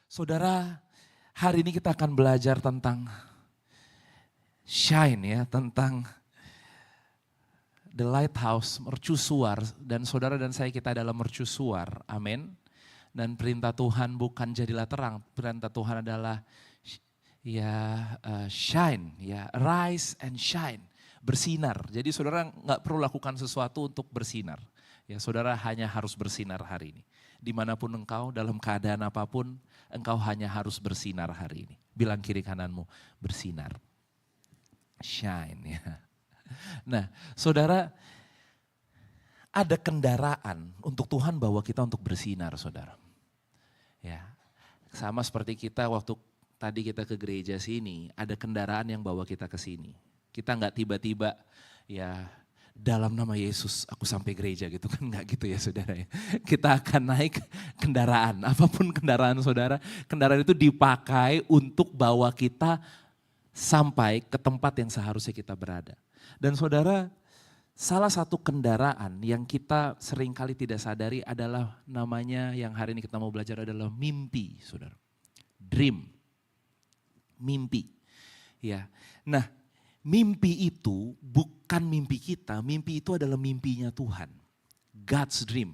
Saudara, hari ini kita akan belajar tentang shine ya, tentang the lighthouse, mercusuar. Dan saudara dan saya kita adalah mercusuar, amin. Dan perintah Tuhan bukan jadilah terang, perintah Tuhan adalah shine, ya rise and shine, bersinar. Jadi saudara nggak perlu lakukan sesuatu untuk bersinar. Ya saudara hanya harus bersinar hari ini. Dimanapun engkau, dalam keadaan apapun, engkau hanya harus bersinar hari ini. Bilang kiri kananmu, bersinar. Shine ya. Nah saudara, ada kendaraan untuk Tuhan bawa kita untuk bersinar saudara. Ya, sama seperti kita waktu tadi kita ke gereja sini, ada kendaraan yang bawa kita ke sini. Kita nggak tiba-tiba ya dalam nama Yesus aku sampai gereja gitu kan, nggak gitu ya saudara ya. Kita akan naik kendaraan, apapun kendaraan saudara, kendaraan itu dipakai untuk bawa kita sampai ke tempat yang seharusnya kita berada. Dan saudara, salah satu kendaraan yang kita seringkali tidak sadari adalah namanya yang hari ini kita mau belajar adalah mimpi saudara. Dream, mimpi. Ya, nah mimpi itu bukan mimpi kita, mimpi itu adalah mimpinya Tuhan. God's dream.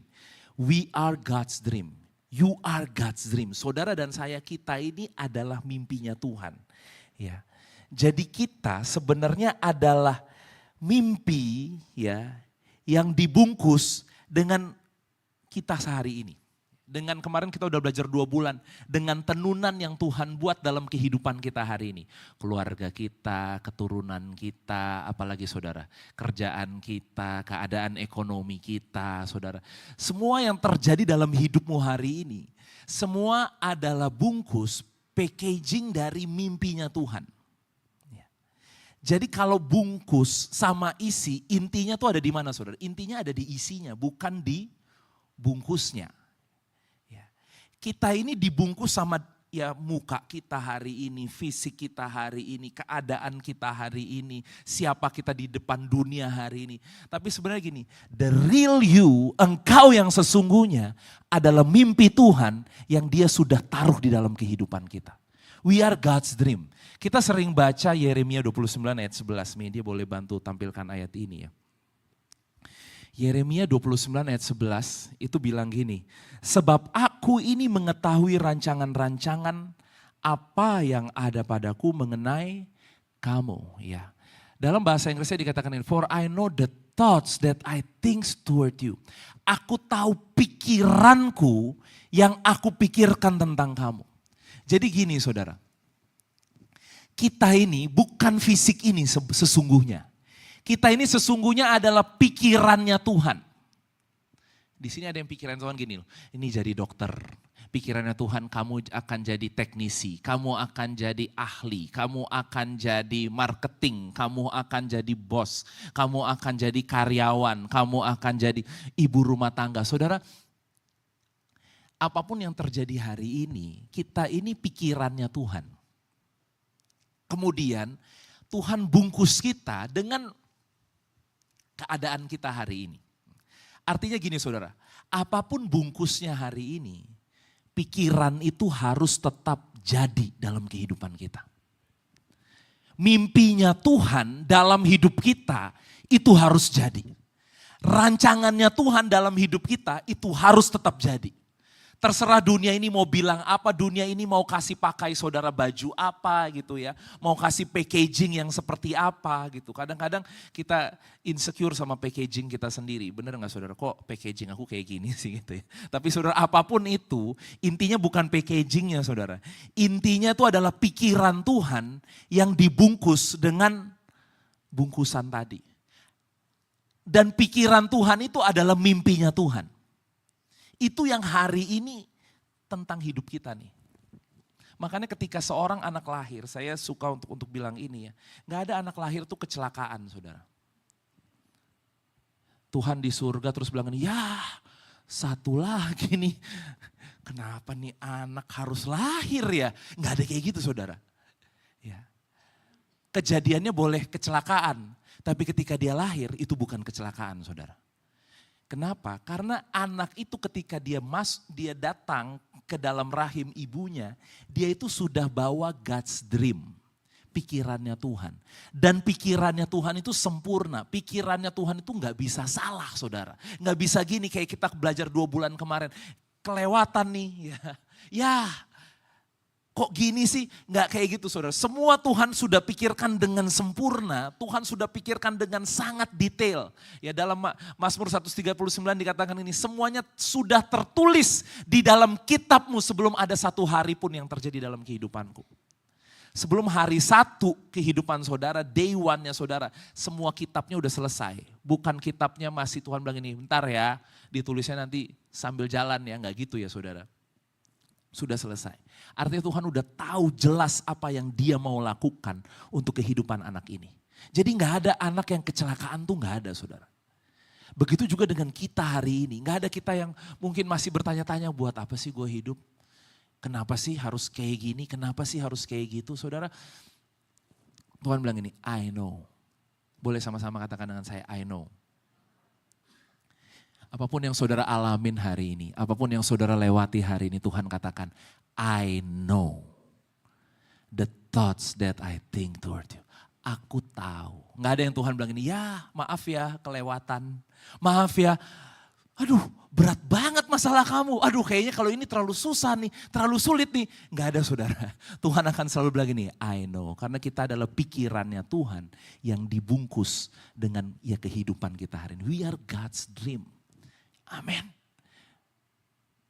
We are God's dream. You are God's dream. Saudara dan saya, kita ini adalah mimpinya Tuhan. Ya. Jadi kita sebenarnya adalah mimpi ya yang dibungkus dengan kita sehari ini. Dengan kemarin kita udah belajar 2 bulan, dengan tenunan yang Tuhan buat dalam kehidupan kita hari ini. Keluarga kita, keturunan kita, apalagi saudara, kerjaan kita, keadaan ekonomi kita, saudara. Semua yang terjadi dalam hidupmu hari ini, semua adalah bungkus packaging dari mimpinya Tuhan. Jadi kalau bungkus sama isi, intinya tuh ada di mana saudara? Intinya ada di isinya, bukan di bungkusnya. Kita ini dibungkus sama ya muka kita hari ini, fisik kita hari ini, keadaan kita hari ini, siapa kita di depan dunia hari ini. Tapi sebenarnya gini, the real you, engkau yang sesungguhnya adalah mimpi Tuhan yang dia sudah taruh di dalam kehidupan kita. We are God's dream. Kita sering baca Yeremia 29 ayat 11, media boleh bantu tampilkan ayat ini ya. Yeremia 29 ayat 11 itu bilang gini, sebab aku ini mengetahui rancangan-rancangan apa yang ada padaku mengenai kamu. Ya. Dalam bahasa Inggrisnya dikatakan ini, for I know the thoughts that I think toward you. Aku tahu pikiranku yang aku pikirkan tentang kamu. Jadi gini saudara, kita ini bukan fisik ini sesungguhnya. Kita ini sesungguhnya adalah pikirannya Tuhan. Di sini ada yang pikiran Tuhan gini loh, ini jadi dokter. Pikirannya Tuhan kamu akan jadi teknisi, kamu akan jadi ahli, kamu akan jadi marketing, kamu akan jadi bos, kamu akan jadi karyawan, kamu akan jadi ibu rumah tangga. Saudara, apapun yang terjadi hari ini, kita ini pikirannya Tuhan. Kemudian Tuhan bungkus kita dengan keadaan kita hari ini. Artinya gini saudara, apapun bungkusnya hari ini, pikiran itu harus tetap jadi dalam kehidupan kita. Mimpinya Tuhan dalam hidup kita itu harus jadi. Rancangannya Tuhan dalam hidup kita itu harus tetap jadi. Terserah dunia ini mau bilang apa, dunia ini mau kasih pakai saudara baju apa gitu ya. Mau kasih packaging yang seperti apa gitu. Kadang-kadang kita insecure sama packaging kita sendiri. Bener gak saudara, kok packaging aku kayak gini sih gitu ya. Tapi saudara apapun itu, intinya bukan packagingnya saudara. Intinya itu adalah pikiran Tuhan yang dibungkus dengan bungkusan tadi. Dan pikiran Tuhan itu adalah mimpinya Tuhan. Itu yang hari ini tentang hidup kita nih. Makanya ketika seorang anak lahir, saya suka untuk bilang ini ya. Gak ada anak lahir tuh kecelakaan saudara. Tuhan di surga terus bilang ini, ya satu lagi nih. Kenapa nih anak harus lahir ya? Gak ada kayak gitu saudara. Ya. Kejadiannya boleh kecelakaan. Tapi ketika dia lahir itu bukan kecelakaan saudara. Kenapa? Karena anak itu ketika dia datang ke dalam rahim ibunya, dia itu sudah bawa God's dream. Pikirannya Tuhan. Dan pikirannya Tuhan itu sempurna. Pikirannya Tuhan itu nggak bisa salah, saudara. Nggak bisa gini kayak kita belajar 2 bulan kemarin. Kelewatan nih. Ya, kok gini sih? Nggak kayak gitu, saudara. Semua Tuhan sudah pikirkan dengan sempurna. Tuhan sudah pikirkan dengan sangat detail. Ya, dalam Mazmur 139 dikatakan ini, semuanya sudah tertulis di dalam kitabmu sebelum ada satu hari pun yang terjadi dalam kehidupanku. Sebelum hari satu kehidupan saudara, day one-nya saudara, semua kitabnya udah selesai. Bukan kitabnya masih Tuhan bilang ini, bentar ya, ditulisnya nanti sambil jalan ya, enggak gitu ya saudara. Sudah selesai. Artinya Tuhan udah tahu jelas apa yang dia mau lakukan untuk kehidupan anak ini. Jadi enggak ada anak yang kecelakaan tuh enggak ada saudara. Begitu juga dengan kita hari ini, enggak ada kita yang mungkin masih bertanya-tanya buat apa sih gue hidup. Kenapa sih harus kayak gini, kenapa sih harus kayak gitu saudara. Tuhan bilang ini, I know. Boleh sama-sama katakan dengan saya, I know. Apapun yang saudara alamin hari ini, apapun yang saudara lewati hari ini, Tuhan katakan, I know the thoughts that I think toward you. Aku tahu. Gak ada yang Tuhan bilang ini, ya maaf ya kelewatan. Maaf ya, aduh berat banget masalah kamu. Aduh kayaknya kalau ini terlalu susah nih, terlalu sulit nih. Gak ada saudara. Tuhan akan selalu bilang ini, I know. Karena kita adalah pikirannya Tuhan yang dibungkus dengan ya kehidupan kita hari ini. We are God's dream. Amin.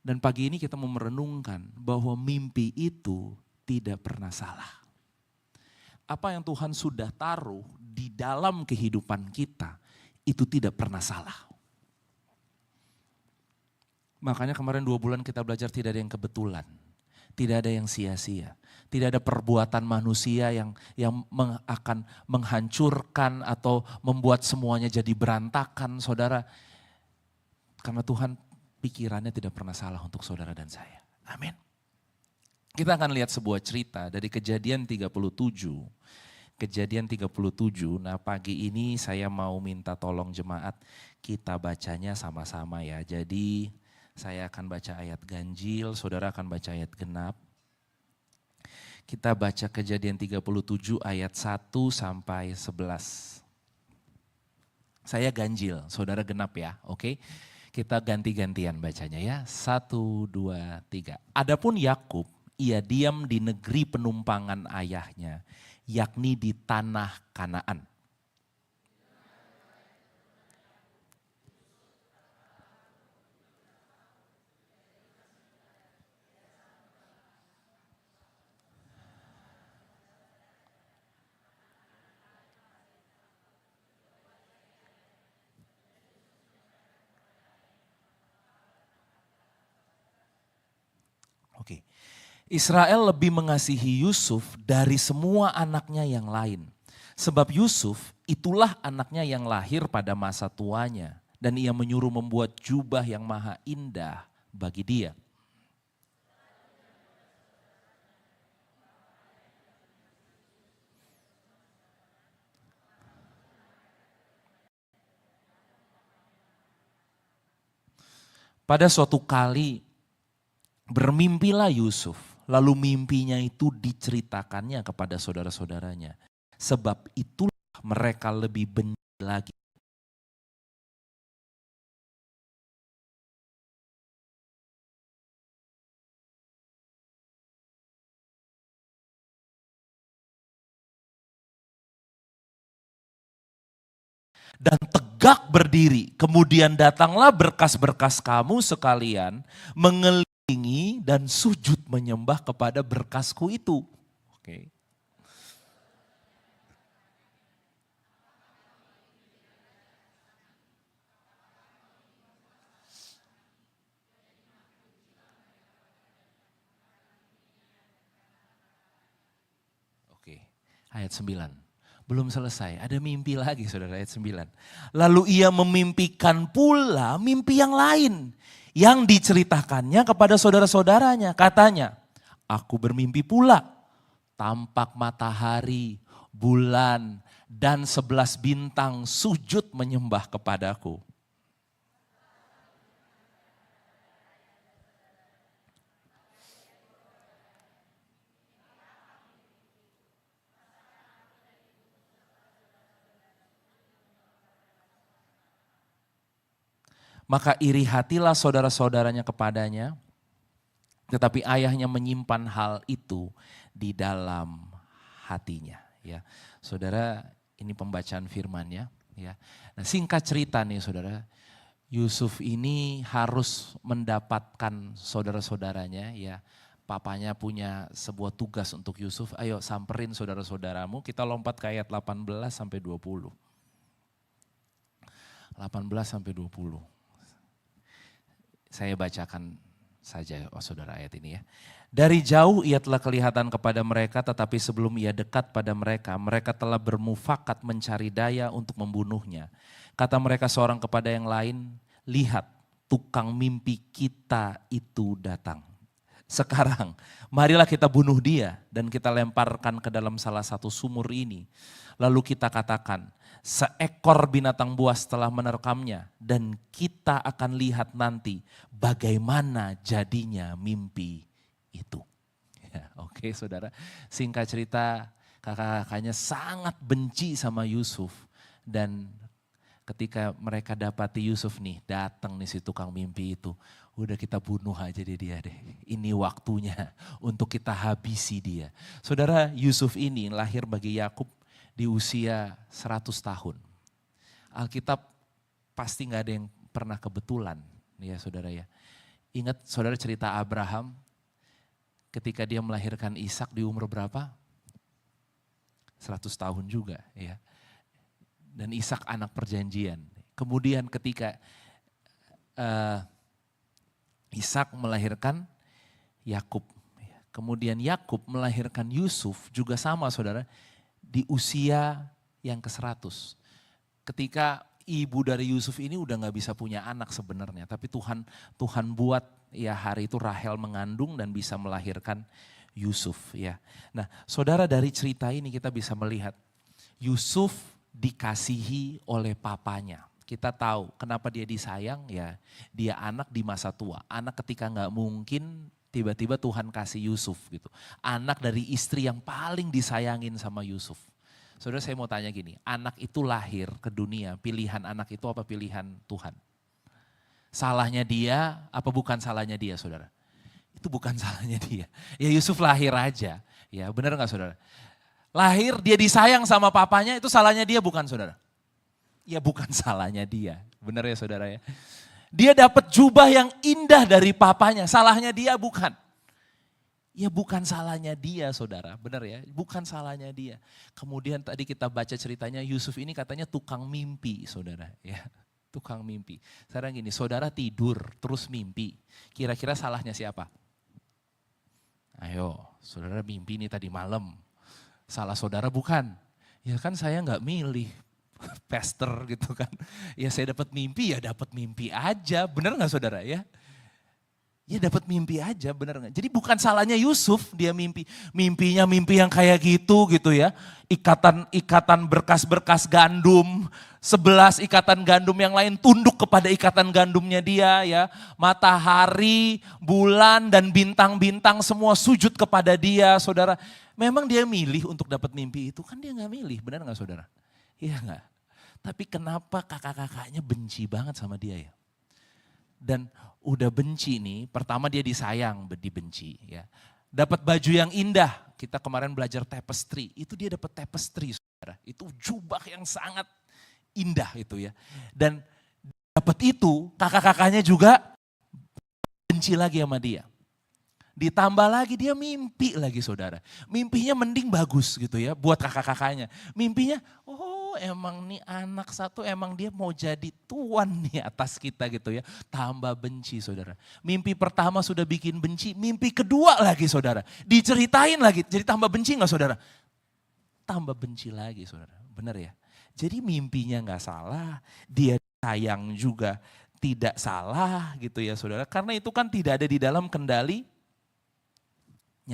Dan pagi ini kita mau merenungkan bahwa mimpi itu tidak pernah salah. Apa yang Tuhan sudah taruh di dalam kehidupan kita itu tidak pernah salah. Makanya kemarin 2 bulan kita belajar tidak ada yang kebetulan. Tidak ada yang sia-sia. Tidak ada perbuatan manusia yang akan menghancurkan atau membuat semuanya jadi berantakan saudara. Karena Tuhan pikirannya tidak pernah salah untuk saudara dan saya. Amin. Kita akan lihat sebuah cerita dari Kejadian 37. Kejadian 37, nah pagi ini saya mau minta tolong jemaat kita bacanya sama-sama ya. Jadi saya akan baca ayat ganjil, saudara akan baca ayat genap. Kita baca Kejadian 37 ayat 1 sampai 11. Saya ganjil, saudara genap ya, oke? Kita ganti-gantian bacanya ya, 1, 2, 3. Adapun Yakub, ia diam di negeri penumpangan ayahnya, yakni di tanah Kanaan. Oke. Israel lebih mengasihi Yusuf dari semua anaknya yang lain. Sebab Yusuf itulah anaknya yang lahir pada masa tuanya. Dan ia menyuruh membuat jubah yang maha indah bagi dia. Pada suatu kali bermimpilah Yusuf, lalu mimpinya itu diceritakannya kepada saudara-saudaranya. Sebab itulah mereka lebih benci lagi. Dan tegak berdiri, kemudian datanglah berkas-berkas kamu sekalian mengelilingi dan sujud menyembah kepada berkasku itu. Oke. Oke, ayat 9. Belum selesai, ada mimpi lagi saudara ayat 9. Lalu ia memimpikan pula mimpi yang lain. Yang diceritakannya kepada saudara-saudaranya. Katanya, aku bermimpi pula tampak matahari, bulan, dan 11 bintang sujud menyembah kepadaku. Maka iri hatilah saudara-saudaranya kepadanya, tetapi ayahnya menyimpan hal itu di dalam hatinya. Ya, saudara, ini pembacaan firman-Nya. Ya, nah singkat cerita nih saudara, Yusuf ini harus mendapatkan saudara-saudaranya. Ya, papanya punya sebuah tugas untuk Yusuf. Ayo samperin saudara-saudaramu. Kita lompat ke ayat 18 sampai 20. 18 sampai 20. Saya bacakan saja saudara ayat ini ya. Dari jauh ia telah kelihatan kepada mereka, tetapi sebelum ia dekat pada mereka, mereka telah bermufakat mencari daya untuk membunuhnya. Kata mereka seorang kepada yang lain, lihat tukang mimpi kita itu datang. Sekarang marilah kita bunuh dia dan kita lemparkan ke dalam salah satu sumur ini. Lalu kita katakan, seekor binatang buas telah menerkamnya dan kita akan lihat nanti bagaimana jadinya mimpi itu. Ya, oke saudara, singkat cerita kakak-kakaknya sangat benci sama Yusuf. Dan ketika mereka dapati Yusuf nih, datang nih si tukang mimpi itu. Udah kita bunuh aja dia deh. Ini waktunya untuk kita habisi dia. Saudara, Yusuf ini lahir bagi Yakub di usia 100 tahun. Alkitab pasti gak ada yang pernah kebetulan ya saudara ya. Ingat saudara cerita Abraham ketika dia melahirkan Ishak di umur berapa? 100 tahun juga ya. Dan Ishak anak perjanjian. Kemudian ketika Ishak melahirkan Yakub. Kemudian Yakub melahirkan Yusuf juga sama saudara di usia yang ke-100. Ketika ibu dari Yusuf ini udah gak bisa punya anak sebenarnya. Tapi Tuhan buat ya hari itu Rahel mengandung dan bisa melahirkan Yusuf ya. Nah saudara, dari cerita ini kita bisa melihat Yusuf dikasihi oleh papanya. Kita tahu kenapa dia disayang ya, dia anak di masa tua. Anak ketika gak mungkin tiba-tiba Tuhan kasih Yusuf gitu. Anak dari istri yang paling disayangin sama Yusuf. Saudara, saya mau tanya gini, anak itu lahir ke dunia, pilihan anak itu apa pilihan Tuhan? Salahnya dia apa bukan salahnya dia saudara? Itu bukan salahnya dia. Ya Yusuf lahir aja, ya benar gak saudara? Lahir dia disayang sama papanya, itu salahnya dia bukan saudara? Ya bukan salahnya dia, benar ya saudara ya. Dia dapat jubah yang indah dari papanya, salahnya dia bukan. Ya bukan salahnya dia saudara, benar ya, bukan salahnya dia. Kemudian tadi kita baca ceritanya Yusuf ini katanya tukang mimpi saudara ya. Tukang mimpi. Sekarang gini, saudara tidur terus mimpi, kira-kira salahnya siapa? Ayo, saudara mimpi nih tadi malam, salah saudara bukan? Ya kan saya gak milih. Pastor gitu kan. Ya saya dapat mimpi ya dapat mimpi aja. Benar gak saudara ya? Ya dapat mimpi aja, benar gak? Jadi bukan salahnya Yusuf dia mimpi. Mimpinya mimpi yang kayak gitu ya. Ikatan berkas-berkas gandum. 11 ikatan gandum yang lain tunduk kepada ikatan gandumnya dia ya. Matahari, bulan dan bintang-bintang semua sujud kepada dia saudara. Memang dia milih untuk dapat mimpi itu? Kan dia gak milih, benar gak saudara? Iya gak? Tapi kenapa kakak-kakaknya benci banget sama dia ya? Dan udah benci nih, pertama dia disayang, dibenci ya. Dapat baju yang indah, kita kemarin belajar tapestry, itu dia dapat tapestry saudara. Itu jubah yang sangat indah itu ya. Dan dapat itu, kakak-kakaknya juga benci lagi sama dia. Ditambah lagi dia mimpi lagi saudara. Mimpinya mending bagus gitu ya buat kakak-kakaknya. Mimpinya, emang nih anak satu emang dia mau jadi tuan nih atas kita gitu ya. Tambah benci saudara. Mimpi pertama sudah bikin benci, mimpi kedua lagi saudara. Diceritain lagi, jadi tambah benci gak saudara? Tambah benci lagi saudara, benar ya? Jadi mimpinya gak salah, dia sayang juga tidak salah gitu ya saudara. Karena itu kan tidak ada di dalam kendalinya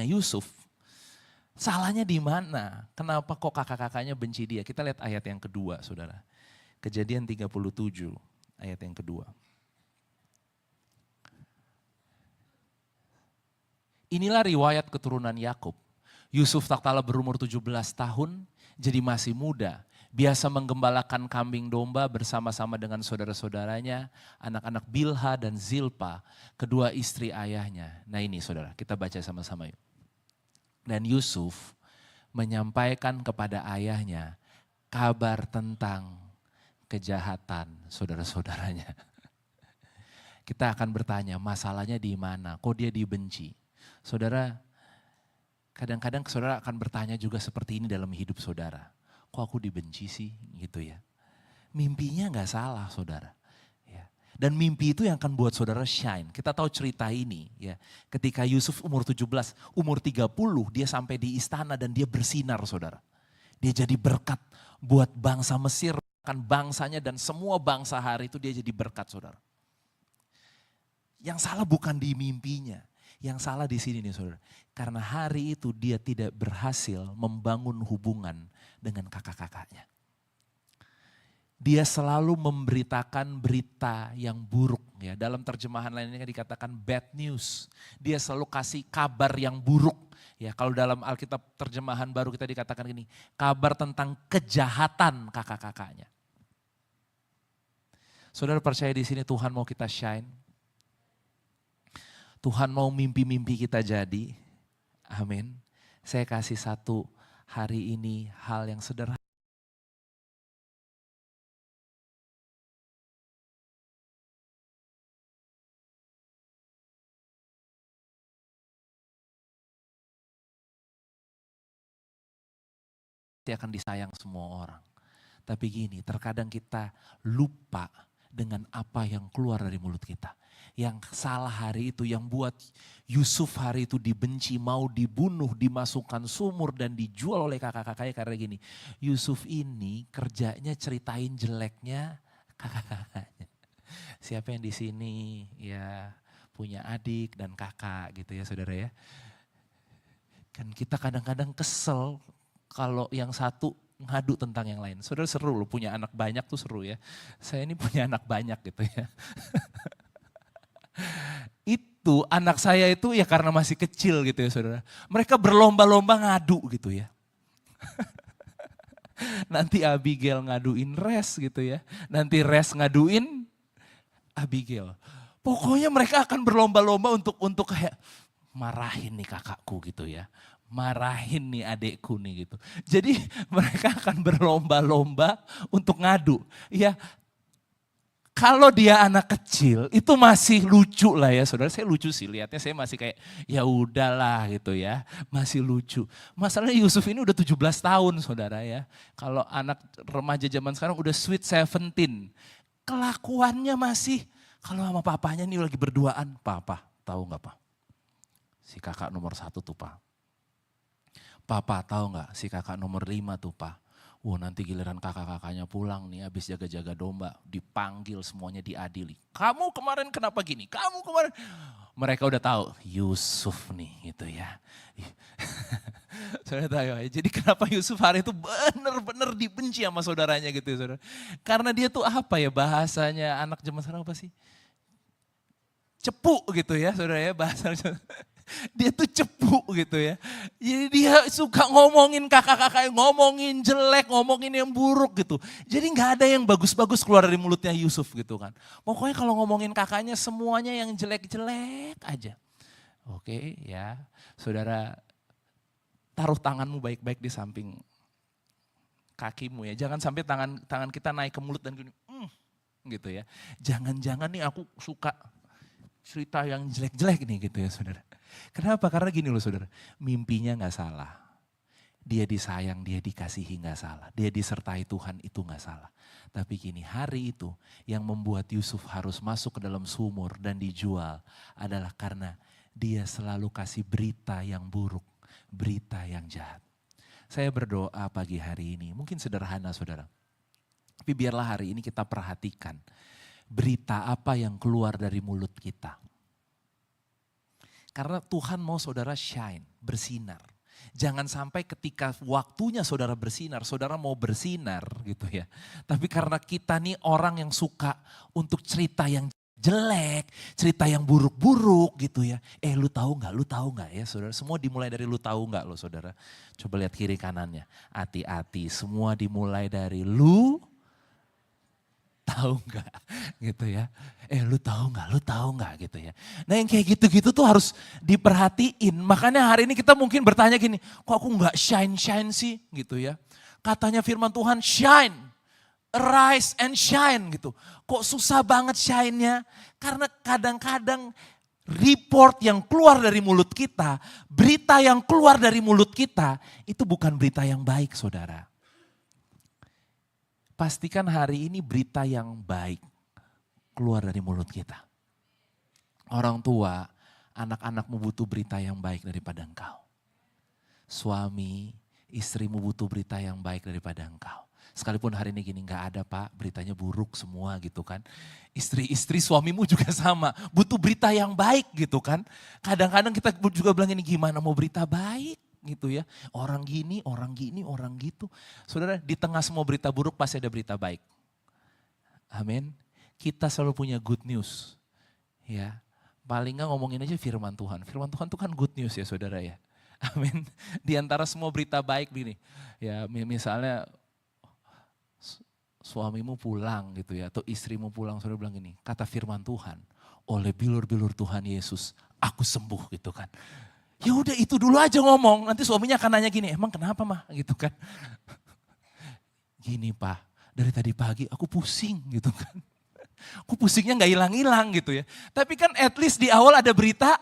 Yusuf. Salahnya di mana? Kenapa kok kakak-kakaknya benci dia? Kita lihat ayat yang kedua saudara. Kejadian 37 ayat yang kedua. Inilah riwayat keturunan Yakub. Yusuf tak kalah berumur 17 tahun, jadi masih muda. Biasa menggembalakan kambing domba bersama-sama dengan saudara-saudaranya, anak-anak Bilha dan Zilpa, kedua istri ayahnya. Nah ini saudara, kita baca sama-sama yuk. Dan Yusuf menyampaikan kepada ayahnya kabar tentang kejahatan saudara-saudaranya. Kita akan bertanya, masalahnya di mana? Kok dia dibenci? Saudara, kadang-kadang saudara akan bertanya juga seperti ini dalam hidup saudara. Kok aku dibenci sih gitu ya. Mimpinya gak salah saudara. Ya. Dan mimpi itu yang akan buat saudara shine. Kita tahu cerita ini ya. Ketika Yusuf umur 17, umur 30 dia sampai di istana dan dia bersinar saudara. Dia jadi berkat buat bangsa Mesir, kan bangsanya dan semua bangsa hari itu dia jadi berkat saudara. Yang salah bukan di mimpinya. Yang salah di sini nih saudara. Karena hari itu dia tidak berhasil membangun hubungan dengan kakak-kakaknya. Dia selalu memberitakan berita yang buruk. Ya, dalam terjemahan lainnya dikatakan bad news. Dia selalu kasih kabar yang buruk. Ya, kalau dalam Alkitab terjemahan baru kita dikatakan gini, kabar tentang kejahatan kakak-kakaknya. Saudara percaya di sini Tuhan mau kita shine? Tuhan mau mimpi-mimpi kita jadi. Amin. Saya kasih satu hari ini hal yang sederhana. Dia akan disayang semua orang. Tapi gini, terkadang kita lupa dengan apa yang keluar dari mulut kita. Yang salah hari itu, yang buat Yusuf hari itu dibenci, mau dibunuh, dimasukkan sumur dan dijual oleh kakak-kakaknya karena gini. Yusuf ini kerjanya ceritain jeleknya kakak-kakaknya. Siapa yang di sini ya punya adik dan kakak gitu ya saudara ya. Kan kita kadang-kadang kesel kalau yang satu ngadu tentang yang lain. Saudara seru loh punya anak banyak tuh seru ya. Saya ini punya anak banyak gitu ya. Itu anak saya itu ya karena masih kecil gitu ya saudara. Mereka berlomba-lomba ngadu gitu ya. Nanti Abigail ngaduin Res gitu ya. Nanti Res ngaduin Abigail. Pokoknya mereka akan berlomba-lomba untuk kayak marahin nih kakakku gitu ya. Marahin nih adekku nih gitu. Jadi mereka akan berlomba-lomba untuk ngadu. Ya kalau dia anak kecil itu masih lucu lah ya saudara. Saya lucu sih lihatnya, saya masih kayak ya udahlah gitu ya. Masih lucu. Masalahnya Yusuf ini udah 17 tahun saudara ya. Kalau anak remaja zaman sekarang udah sweet 17. Kelakuannya masih, kalau sama papanya nih lagi berduaan. Papa tahu gak pak? Si kakak nomor 1 tuh pak. Papa tahu nggak si kakak nomor 5 tuh pak. Wah nanti giliran kakak-kakaknya pulang nih habis jaga-jaga domba. Dipanggil semuanya diadili. Kamu kemarin kenapa gini? Kamu kemarin. Mereka udah tahu Yusuf nih gitu ya. Saudara tahu ya. Jadi kenapa Yusuf hari itu benar-benar dibenci sama saudaranya gitu ya saudara. Karena dia tuh apa ya bahasanya anak zaman sekarang apa sih? Cepu gitu ya saudara ya bahasanya. Dia tuh cepu gitu ya. Jadi dia suka ngomongin kakak-kakaknya, ngomongin jelek, ngomongin yang buruk gitu. Jadi gak ada yang bagus-bagus keluar dari mulutnya Yusuf gitu kan. Pokoknya kalau ngomongin kakaknya semuanya yang jelek-jelek aja. Oke ya, saudara taruh tanganmu baik-baik di samping kakimu ya. Jangan sampai tangan kita naik ke mulut dan gini, gitu ya. Jangan-jangan nih aku suka cerita yang jelek-jelek nih gitu ya saudara. Kenapa? Karena gini loh saudara, mimpinya gak salah. Dia disayang, dia dikasihi gak salah. Dia disertai Tuhan itu gak salah. Tapi gini, hari itu yang membuat Yusuf harus masuk ke dalam sumur dan dijual adalah karena dia selalu kasih berita yang buruk, berita yang jahat. Saya berdoa pagi hari ini, mungkin sederhana saudara. Tapi biarlah hari ini kita perhatikan berita apa yang keluar dari mulut kita. Karena Tuhan mau saudara shine, bersinar. Jangan sampai ketika waktunya saudara bersinar, saudara mau bersinar gitu ya. Tapi karena kita nih orang yang suka untuk cerita yang jelek, cerita yang buruk-buruk gitu ya. Lu tahu nggak ya saudara, semua dimulai dari lu tahu nggak loh saudara. Coba lihat kiri kanannya, hati-hati semua dimulai dari lu tahu nggak gitu ya. Lu tahu nggak gitu ya. Nah yang kayak gitu-gitu tuh harus diperhatiin. Makanya hari ini kita mungkin bertanya gini, kok aku nggak shine sih gitu ya. Katanya firman Tuhan shine, arise and shine gitu. Kok susah banget shine-nya? Karena kadang-kadang report yang keluar dari mulut kita, berita yang keluar dari mulut kita, itu bukan berita yang baik saudara. Pastikan hari ini berita yang baik keluar dari mulut kita. Orang tua, anak-anakmu butuh berita yang baik daripada engkau. Suami, istrimu butuh berita yang baik daripada engkau. Sekalipun hari ini gini, gak ada pak, beritanya buruk semua gitu kan. Istri suamimu juga sama, butuh berita yang baik gitu kan. Kadang-kadang kita juga bilang ini gimana mau berita baik gitu ya. Orang gini, orang gitu. Saudara, di tengah semua berita buruk pasti ada berita baik. Amin. Kita selalu punya good news. Ya, paling gak ngomongin aja firman Tuhan. Firman Tuhan itu kan good news ya saudara ya. Amin. Di antara semua berita baik begini. Ya misalnya suamimu pulang gitu ya, atau istrimu pulang, saudara bilang gini, kata firman Tuhan, oleh bilur-bilur Tuhan Yesus, aku sembuh gitu kan. Ya udah itu dulu aja ngomong, nanti suaminya akan nanya gini, emang kenapa mah gitu kan. Gini pak, dari tadi pagi aku pusing gitu kan. Aku pusingnya gak hilang-hilang gitu ya. Tapi kan at least di awal ada berita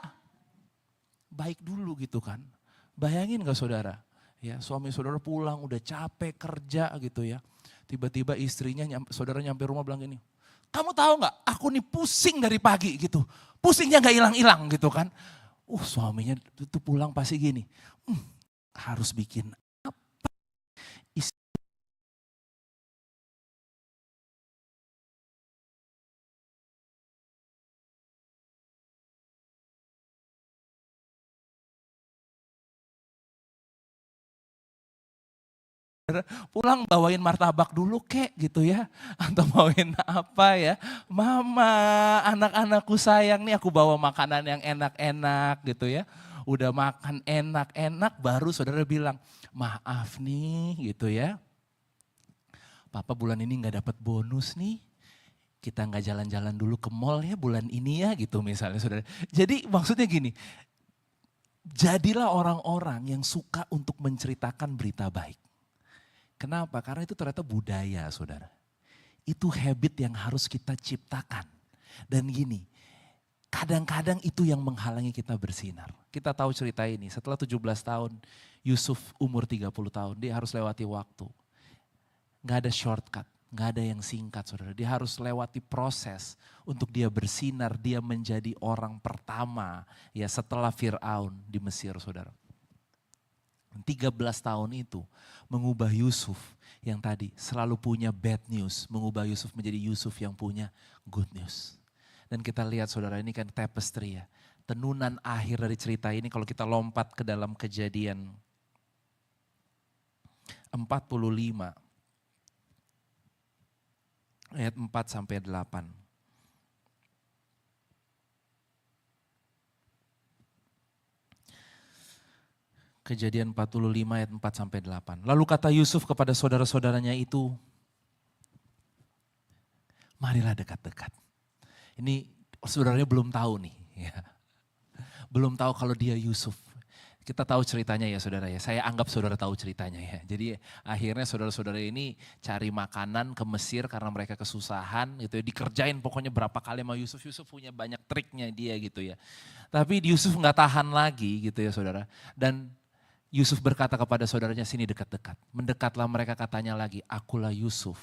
baik dulu gitu kan. Bayangin gak saudara, ya suami saudara pulang udah capek kerja gitu ya. Tiba-tiba istrinya, saudara nyampe rumah bilang gini, kamu tahu gak aku nih pusing dari pagi gitu. Pusingnya gak hilang-hilang gitu kan. Suaminya itu pulang pasti gini, harus bikin apa? Pulang bawain martabak dulu kek gitu ya. Atau bawain apa ya. Mama, anak-anakku sayang nih aku bawa makanan yang enak-enak gitu ya. Udah makan enak-enak baru saudara bilang, maaf nih gitu ya. Papa bulan ini gak dapat bonus nih. Kita gak jalan-jalan dulu ke mall ya bulan ini ya gitu misalnya saudara. Jadi maksudnya gini, jadilah orang-orang yang suka untuk menceritakan berita baik. Kenapa? Karena itu ternyata budaya saudara. Itu habit yang harus kita ciptakan. Dan gini, kadang-kadang itu yang menghalangi kita bersinar. Kita tahu cerita ini, setelah 17 tahun Yusuf umur 30 tahun, dia harus lewati waktu. Gak ada shortcut, gak ada yang singkat saudara. Dia harus lewati proses untuk dia bersinar, dia menjadi orang pertama ya setelah Fir'aun di Mesir saudara. 13 tahun itu mengubah Yusuf yang tadi selalu punya bad news, mengubah Yusuf menjadi Yusuf yang punya good news. Dan kita lihat saudara ini kan tapestry ya, tenunan akhir dari cerita ini kalau kita lompat ke dalam Kejadian 45 ayat 4 sampai 8. Kejadian 45 ayat 4 sampai 8. Lalu kata Yusuf kepada saudara-saudaranya itu, marilah dekat-dekat. Ini saudaranya belum tahu nih, ya. Belum tahu kalau dia Yusuf. Kita tahu ceritanya ya saudara ya, saya anggap saudara tahu ceritanya ya. Jadi akhirnya saudara-saudara ini cari makanan ke Mesir karena mereka kesusahan gitu ya. Dikerjain pokoknya berapa kali sama Yusuf, Yusuf punya banyak triknya dia gitu ya. Tapi Yusuf gak tahan lagi gitu ya saudara. Dan Yusuf berkata kepada saudaranya, sini dekat-dekat. Mendekatlah mereka katanya lagi, akulah Yusuf,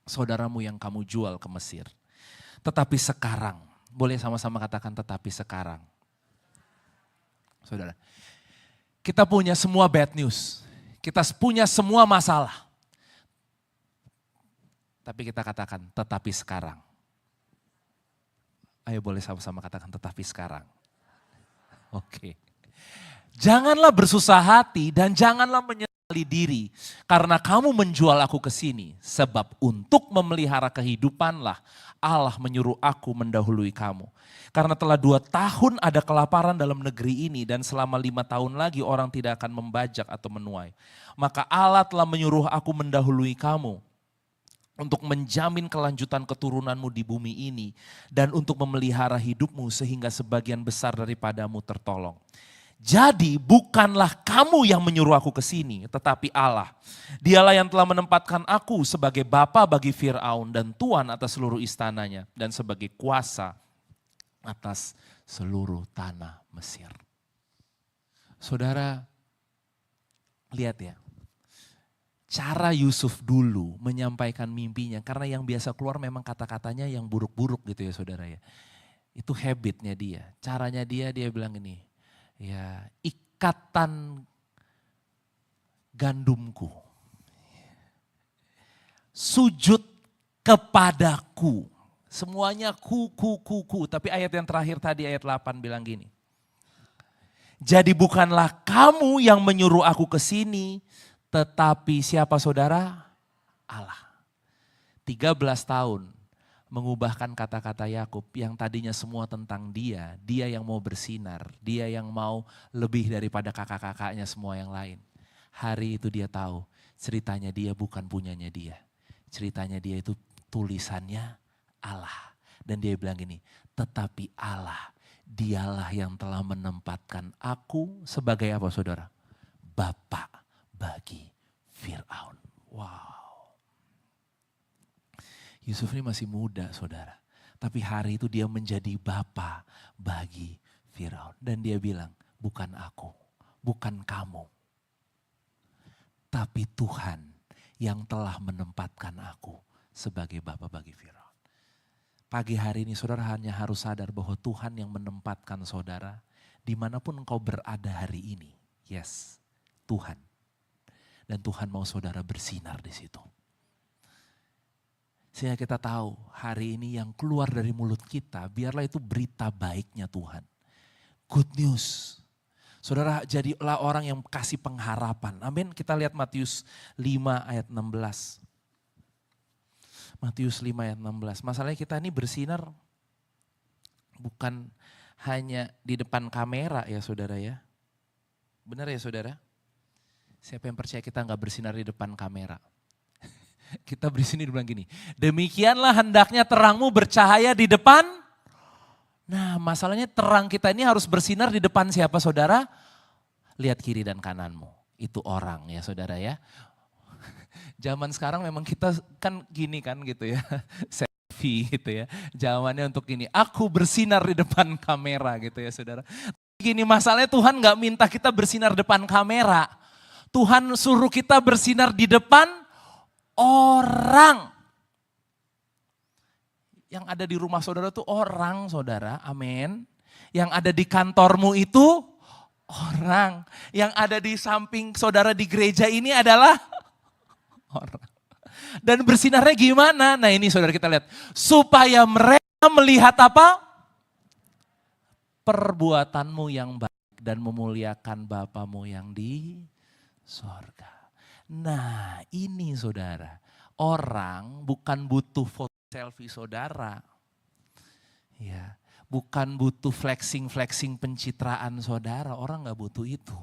saudaramu yang kamu jual ke Mesir. Tetapi sekarang, boleh sama-sama katakan tetapi sekarang. Saudara, kita punya semua bad news, kita punya semua masalah. Tapi kita katakan tetapi sekarang. Ayo boleh sama-sama katakan tetapi sekarang. Oke. Janganlah bersusah hati dan janganlah menyesali menyesali diri karena kamu menjual aku ke sini. Sebab untuk memelihara kehidupanlah Allah menyuruh aku mendahului kamu. Karena telah 2 tahun ada kelaparan dalam negeri ini dan selama 5 tahun lagi orang tidak akan membajak atau menuai. Maka Allah telah menyuruh aku mendahului kamu untuk menjamin kelanjutan keturunanmu di bumi ini dan untuk memelihara hidupmu sehingga sebagian besar daripadamu tertolong. Jadi bukanlah kamu yang menyuruh aku ke sini, tetapi Allah. Dialah yang telah menempatkan aku sebagai bapa bagi Firaun dan tuan atas seluruh istananya dan sebagai kuasa atas seluruh tanah Mesir. Saudara, lihat ya. Cara Yusuf dulu menyampaikan mimpinya, karena yang biasa keluar memang kata-katanya yang buruk-buruk gitu ya saudara ya. Itu habitnya dia, caranya dia bilang ini, ya ikatan gandumku, sujud kepadaku, semuanya ku, tapi ayat yang terakhir tadi ayat 8 bilang gini. Jadi bukanlah kamu yang menyuruh aku ke sini, tetapi siapa saudara? Allah. 13 tahun mengubahkan kata-kata Yakub yang tadinya semua tentang dia yang mau bersinar, dia yang mau lebih daripada kakak-kakaknya semua yang lain. Hari itu dia tahu ceritanya dia bukan punyanya dia. Ceritanya dia itu tulisannya Allah. Dan dia bilang gini, tetapi Allah, dialah yang telah menempatkan aku sebagai apa saudara? Bapak bagi Firaun. Wow. Yusuf ini masih muda saudara. Tapi hari itu dia menjadi bapa bagi Firaun. Dan dia bilang, bukan aku, bukan kamu. Tapi Tuhan yang telah menempatkan aku sebagai bapa bagi Firaun. Pagi hari ini saudara hanya harus sadar bahwa Tuhan yang menempatkan saudara dimanapun engkau berada hari ini. Yes, Tuhan. Dan Tuhan mau saudara bersinar di situ. Sehingga kita tahu hari ini yang keluar dari mulut kita, biarlah itu berita baiknya Tuhan. Good news. Saudara jadilah orang yang kasih pengharapan. Amin. Kita lihat Matius 5 ayat 16. Matius 5 ayat 16. Masalahnya kita ini bersinar bukan hanya di depan kamera ya saudara ya. Benar ya saudara? Siapa yang percaya kita nggak bersinar di depan kamera? Kita bersini bilang gini, demikianlah hendaknya terangmu bercahaya di depan. Nah masalahnya terang kita ini harus bersinar di depan siapa saudara? Lihat kiri dan kananmu, itu orang ya saudara ya. Zaman sekarang memang kita kan gini kan gitu ya, selfie gitu ya. Zamannya untuk ini, aku bersinar di depan kamera gitu ya saudara. Gini masalahnya Tuhan gak minta kita bersinar depan kamera. Tuhan suruh kita bersinar di depan orang. Yang ada di rumah saudara itu orang saudara, amin. Yang ada di kantormu itu orang. Yang ada di samping saudara di gereja ini adalah orang. Dan bersinarnya gimana? Nah ini saudara kita lihat. Supaya mereka melihat apa? Perbuatanmu yang baik dan memuliakan Bapamu yang di sorga. Nah ini saudara, orang bukan butuh foto selfie saudara. Ya, bukan butuh flexing pencitraan saudara, orang gak butuh itu.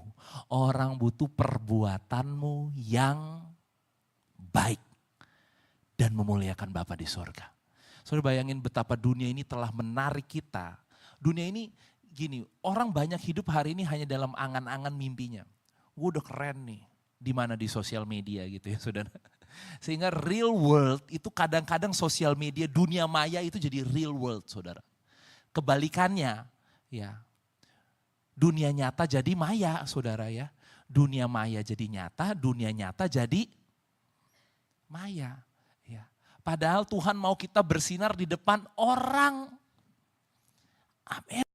Orang butuh perbuatanmu yang baik dan memuliakan Bapa di sorga. Saudara bayangin betapa dunia ini telah menarik kita. Dunia ini gini, orang banyak hidup hari ini hanya dalam angan-angan mimpinya. Gue udah keren nih, di mana di sosial media gitu ya saudara. Sehingga real world itu kadang-kadang sosial media, dunia maya itu jadi real world saudara. Kebalikannya ya, dunia nyata jadi maya saudara ya. Dunia maya jadi nyata, dunia nyata jadi maya. Ya. Padahal Tuhan mau kita bersinar di depan orang. Amin.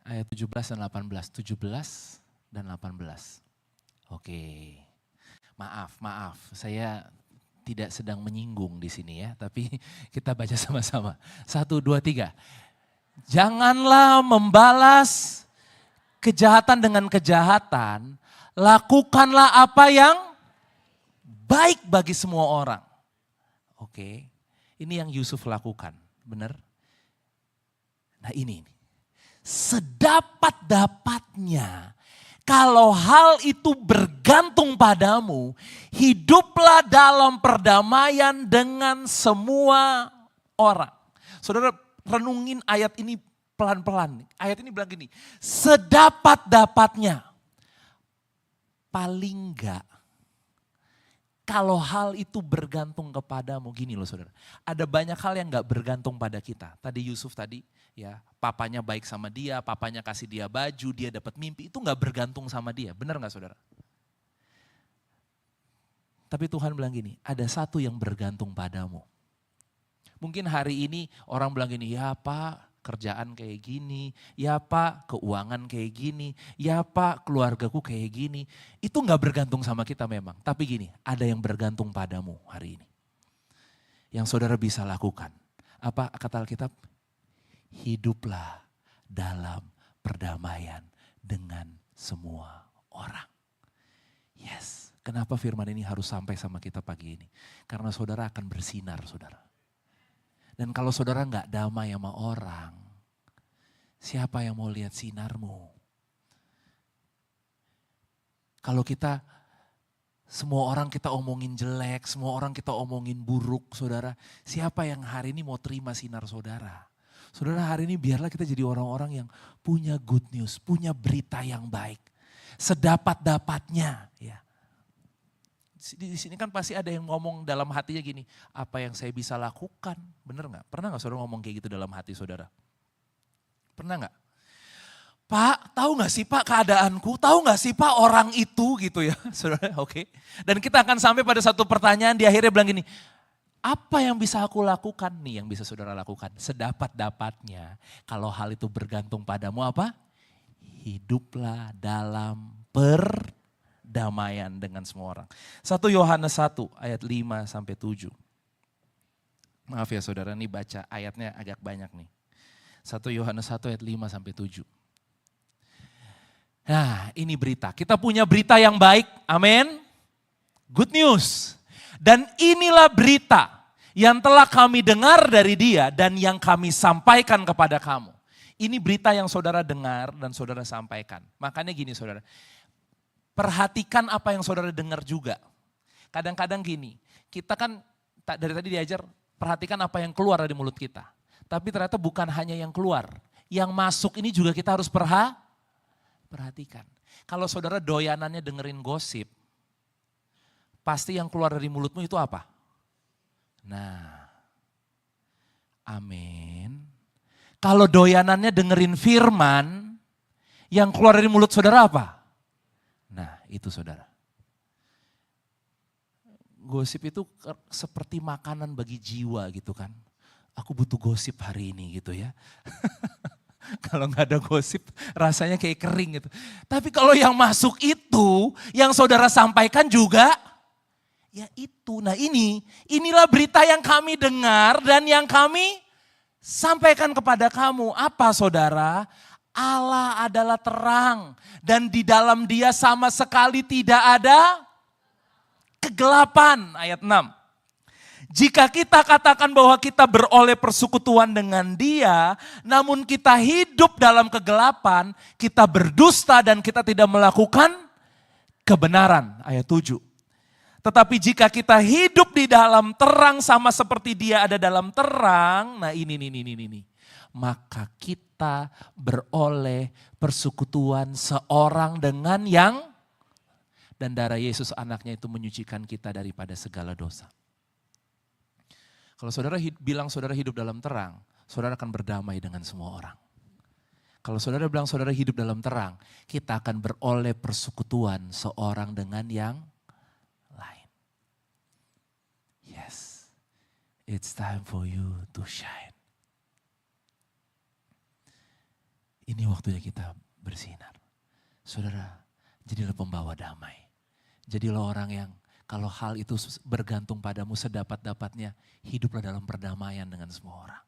ayat 17 dan 18. 17 dan 18. Oke. Maaf. Saya tidak sedang menyinggung di sini ya, tapi kita baca sama-sama. 1, 2, 3. Janganlah membalas kejahatan dengan kejahatan, lakukanlah apa yang baik bagi semua orang. Oke, ini yang Yusuf lakukan, benar? Nah ini, sedapat-dapatnya, kalau hal itu bergantung padamu, hiduplah dalam perdamaian dengan semua orang. Saudara renungin ayat ini pelan-pelan. Ayat ini bilang gini, sedapat-dapatnya. Paling enggak, kalau hal itu bergantung kepadamu, gini loh saudara. Ada banyak hal yang enggak bergantung pada kita. Tadi Yusuf tadi, ya papanya baik sama dia, papanya kasih dia baju, dia dapat mimpi, itu enggak bergantung sama dia. Benar enggak saudara? Tapi Tuhan bilang gini, ada satu yang bergantung padamu. Mungkin hari ini orang bilang gini, ya Pak kerjaan kayak gini, ya Pak keuangan kayak gini, ya Pak keluargaku kayak gini. Itu gak bergantung sama kita memang. Tapi gini, ada yang bergantung padamu hari ini. Yang saudara bisa lakukan. Apa kata Alkitab? Hiduplah dalam perdamaian dengan semua orang. Yes, kenapa firman ini harus sampai sama kita pagi ini? Karena saudara akan bersinar saudara. Dan kalau saudara gak damai sama orang, siapa yang mau lihat sinarmu? Kalau kita, semua orang kita omongin jelek, semua orang kita omongin buruk saudara. Siapa yang hari ini mau terima sinar saudara? Saudara hari ini biarlah kita jadi orang-orang yang punya good news, punya berita yang baik. Sedapat-dapatnya ya. Di sini kan pasti ada yang ngomong dalam hatinya gini, apa yang saya bisa lakukan? Bener gak? Pernah gak saudara ngomong kayak gitu dalam hati saudara? Pernah gak? Pak, tahu gak sih Pak keadaanku? Tahu gak sih Pak orang itu gitu ya? Saudara, oke. Dan kita akan sampai pada satu pertanyaan, di akhirnya bilang gini, apa yang bisa aku lakukan? Nih yang bisa saudara lakukan, sedapat-dapatnya. Kalau hal itu bergantung padamu apa? Hiduplah dalam perdamaian dengan semua orang. 1 Yohanes 1 ayat 5 sampai 7. Maaf ya saudara, ini baca ayatnya agak banyak nih. 1 Yohanes 1 ayat 5 sampai 7. Nah ini berita, kita punya berita yang baik, amin. Good news. Dan inilah berita yang telah kami dengar dari dia dan yang kami sampaikan kepada kamu. Ini berita yang saudara dengar dan saudara sampaikan. Makanya gini saudara, perhatikan apa yang saudara dengar juga. Kadang-kadang gini, kita kan dari tadi diajar perhatikan apa yang keluar dari mulut kita. Tapi ternyata bukan hanya yang keluar, yang masuk ini juga kita harus perhatikan. Kalau saudara doyanannya dengerin gosip, pasti yang keluar dari mulutmu itu apa? Nah, amin. Kalau doyanannya dengerin firman, yang keluar dari mulut saudara apa? Nah, itu saudara. Gosip itu seperti makanan bagi jiwa gitu kan. Aku butuh gosip hari ini gitu ya. Kalau nggak ada gosip rasanya kayak kering gitu. Tapi kalau yang masuk itu, yang saudara sampaikan juga, ya itu. Nah inilah berita yang kami dengar dan yang kami sampaikan kepada kamu. Apa saudara? Allah adalah terang dan di dalam dia sama sekali tidak ada kegelapan. Ayat 6. Jika kita katakan bahwa kita beroleh persekutuan dengan dia, namun kita hidup dalam kegelapan, kita berdusta dan kita tidak melakukan kebenaran. Ayat 7. Tetapi jika kita hidup di dalam terang sama seperti dia ada dalam terang, nah ini. Maka kita beroleh persekutuan seorang dengan yang, dan darah Yesus anaknya itu menyucikan kita daripada segala dosa. Kalau saudara bilang saudara hidup dalam terang, saudara akan berdamai dengan semua orang. Kalau saudara bilang saudara hidup dalam terang, kita akan beroleh persekutuan seorang dengan yang lain. Yes, it's time for you to shine. Ini waktunya kita bersinar. Saudara, jadilah pembawa damai. Jadilah orang yang kalau hal itu bergantung padamu sedapat-dapatnya, hiduplah dalam perdamaian dengan semua orang.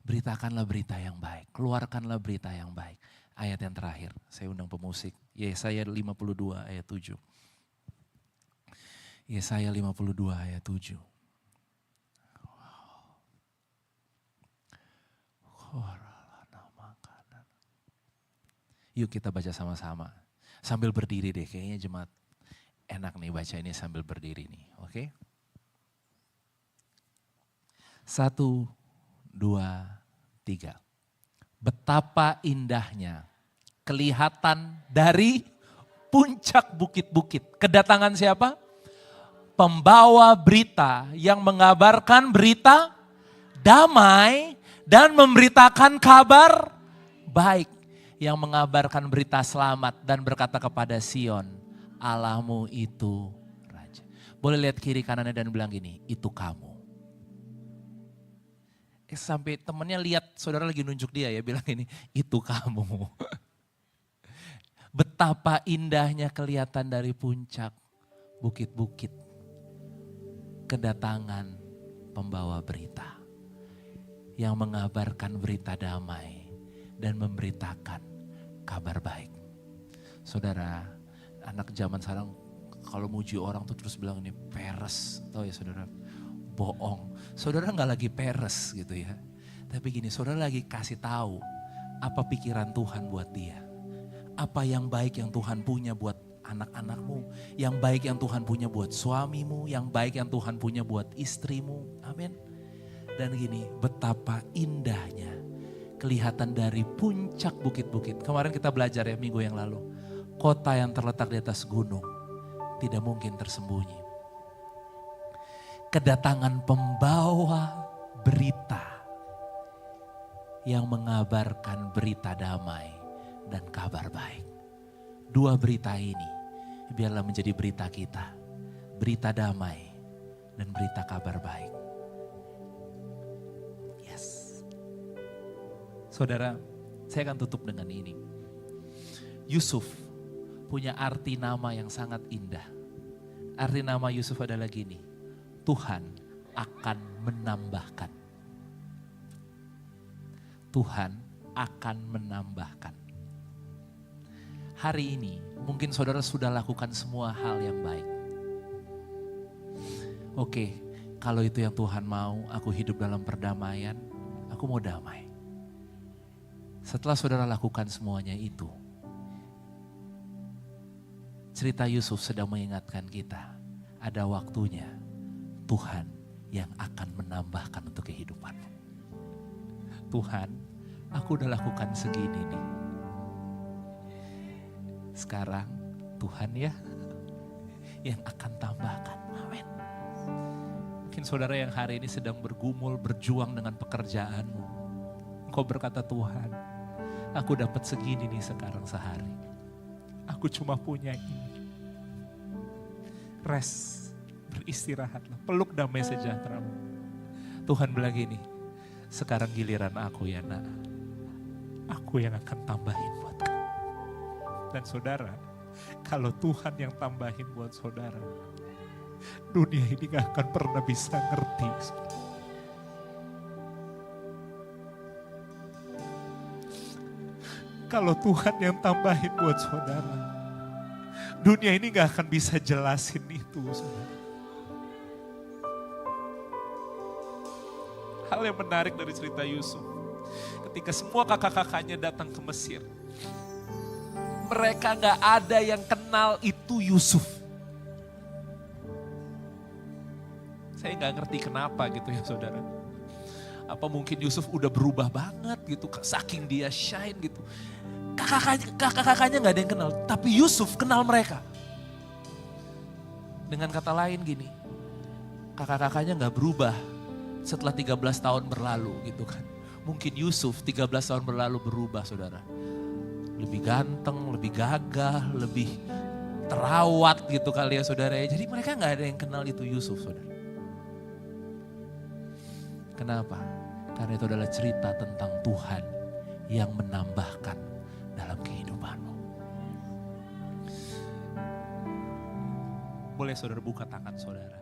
Beritakanlah berita yang baik, keluarkanlah berita yang baik. Ayat yang terakhir, saya undang pemusik, Yesaya 52 ayat 7. Yesaya 52 ayat 7. Yuk kita baca sama-sama. Sambil berdiri deh, kayaknya jemaat enak nih baca ini sambil berdiri nih, oke? 1, 2, 3. Betapa indahnya kelihatan dari puncak bukit-bukit. Kedatangan siapa? Pembawa berita yang mengabarkan berita damai dan memberitakan kabar baik. Yang mengabarkan berita selamat dan berkata kepada Sion, Allahmu itu Raja. Boleh lihat kiri kanannya dan bilang gini, itu kamu. Sampai temennya lihat saudara lagi nunjuk dia ya, bilang ini, itu kamu. Betapa indahnya kelihatan dari puncak bukit-bukit. Kedatangan pembawa berita. Yang mengabarkan berita damai dan memberitakan kabar baik. Saudara, anak zaman sekarang kalau muji orang tuh terus bilang ini peres. Tahu ya saudara, bohong. Saudara gak lagi peres gitu ya. Tapi gini, saudara lagi kasih tahu apa pikiran Tuhan buat dia. Apa yang baik yang Tuhan punya buat anak-anakmu. Yang baik yang Tuhan punya buat suamimu. Yang baik yang Tuhan punya buat istrimu. Amin. Dan gini, betapa indahnya kelihatan dari puncak bukit-bukit. Kemarin kita belajar ya minggu yang lalu. Kota yang terletak di atas gunung tidak mungkin tersembunyi. Kedatangan pembawa berita yang mengabarkan berita damai dan kabar baik. Dua berita ini biarlah menjadi berita kita. Berita damai dan berita kabar baik. Saudara, saya akan tutup dengan ini. Yusuf punya arti nama yang sangat indah. Arti nama Yusuf adalah gini, Tuhan akan menambahkan. Tuhan akan menambahkan. Hari ini mungkin saudara sudah lakukan semua hal yang baik. Oke, kalau itu yang Tuhan mau, aku hidup dalam perdamaian, aku mau damai. Setelah saudara lakukan semuanya itu, cerita Yusuf sedang mengingatkan kita, ada waktunya Tuhan yang akan menambahkan untuk kehidupanmu. Tuhan, aku udah lakukan segini nih. Sekarang Tuhan ya yang akan tambahkan. Amin. Mungkin saudara yang hari ini sedang bergumul, berjuang dengan pekerjaanmu. Engkau berkata, Tuhan, aku dapat segini nih sekarang sehari. Aku cuma punya ini. Rest, beristirahatlah, peluk damai sejahtera-Mu. Tuhan bilang gini, sekarang giliran aku ya nak. Aku yang akan tambahin buat kamu. Dan saudara, kalau Tuhan yang tambahin buat saudara, dunia ini gak akan pernah bisa ngerti. Kalau Tuhan yang tambahin buat saudara, dunia ini gak akan bisa jelasin itu, saudara. Hal yang menarik dari cerita Yusuf, ketika semua kakak-kakaknya datang ke Mesir, mereka gak ada yang kenal itu Yusuf. Saya gak ngerti kenapa gitu ya saudara. Apa mungkin Yusuf udah berubah banget gitu, saking dia shine gitu. Kakak-kakaknya gak ada yang kenal, tapi Yusuf kenal mereka. Dengan kata lain gini, kakak-kakaknya gak berubah setelah 13 tahun berlalu gitu kan. Mungkin Yusuf 13 tahun berlalu berubah saudara. Lebih ganteng, lebih gagah, lebih terawat gitu kali ya saudara. Jadi mereka gak ada yang kenal itu Yusuf saudara. Kenapa? Karena itu adalah cerita tentang Tuhan yang menambahkan dalam kehidupanmu. Boleh saudara buka tangan saudara.